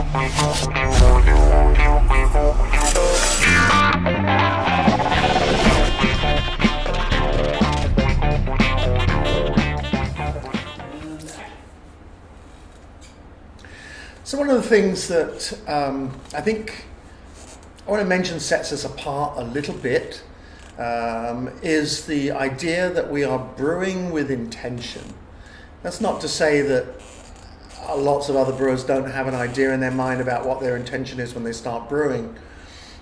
So one of the things that I think I want to mention sets us apart a little bit is the idea that we are brewing with intention. That's not to say that lots of other brewers don't have an idea in their mind about what their intention is when they start brewing,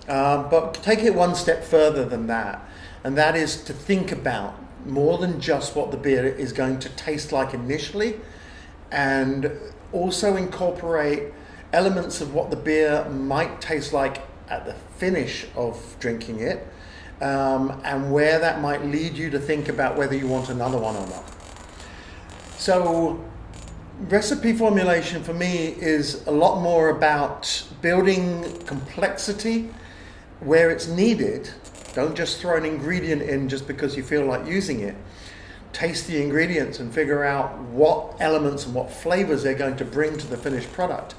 but take it one step further than that, and that is to think about more than just what the beer is going to taste like initially, and also incorporate elements of what the beer might taste like at the finish of drinking it, and where that might lead you to think about whether you want another one or not. So recipe formulation for me is a lot more about building complexity where it's needed. Don't just throw an ingredient in just because you feel like using it. Taste the ingredients and figure out what elements and what flavors they're going to bring to the finished product,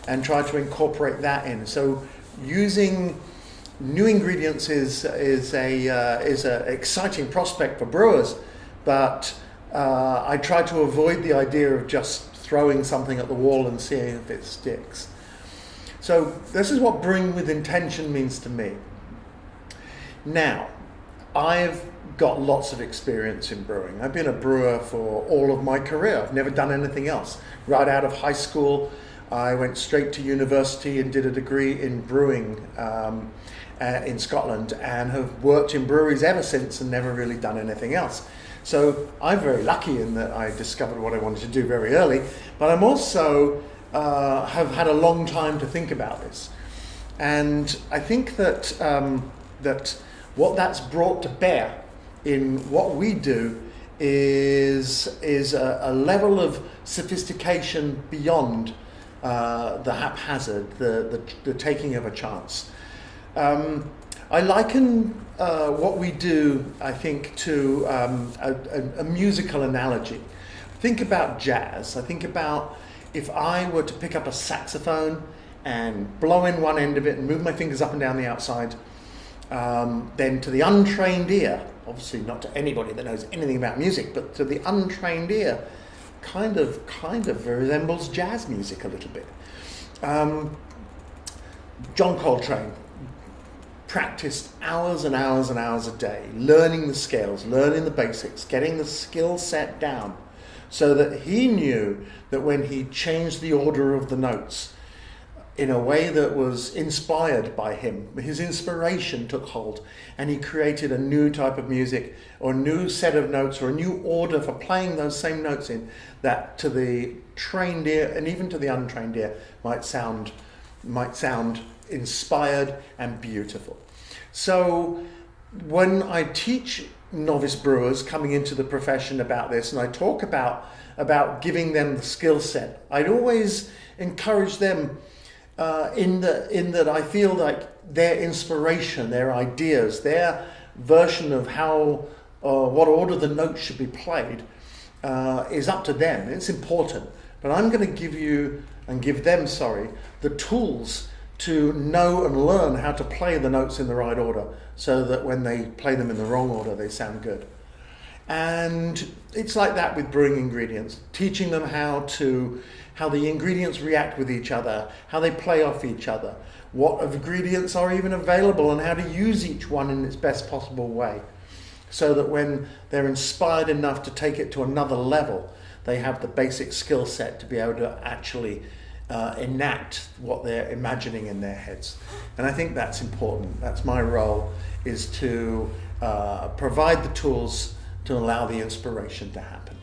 and try to incorporate that in. So using new ingredients is a exciting prospect for brewers, but I try to avoid the idea of just throwing something at the wall and seeing if it sticks. So this is what brewing with intention means to me. Now, I've got lots of experience in brewing. I've been a brewer for all of my career. I've never done anything else. Right out of high school, I went straight to university and did a degree in brewing in Scotland, and have worked in breweries ever since and never really done anything else. So I'm very lucky in that I discovered what I wanted to do very early, but I'm also have had a long time to think about this. And I think that that what that's brought to bear in what we do is a level of sophistication beyond the haphazard, the taking of a chance. I liken what we do, I think, to a musical analogy. Think about jazz. I think about if I were to pick up a saxophone and blow in one end of it and move my fingers up and down the outside, then to the untrained ear, obviously not to anybody that knows anything about music, but to the untrained ear, kind of resembles jazz music a little bit. John Coltrane practiced hours and hours and hours a day, learning the scales, learning the basics, getting the skill set down, so that he knew that when he changed the order of the notes in a way that was inspired by him, his inspiration took hold, and he created a new type of music, or a new set of notes, or a new order for playing those same notes in, that to the trained ear and even to the untrained ear might sound inspired and beautiful. So when I teach novice brewers coming into the profession about this, and I talk about giving them the skill set, I'd always encourage them in that I feel like their inspiration, their ideas, their version of how what order the notes should be played is up to them. It's important, but I'm going to give them the tools to know and learn how to play the notes in the right order, so that when they play them in the wrong order, they sound good. And it's like that with brewing ingredients, teaching them how the ingredients react with each other, how they play off each other, what ingredients are even available, and how to use each one in its best possible way, so that when they're inspired enough to take it to another level, they have the basic skill set to be able to actually enact what they're imagining in their heads. And I think that's important. That's my role, is to provide the tools to allow the inspiration to happen.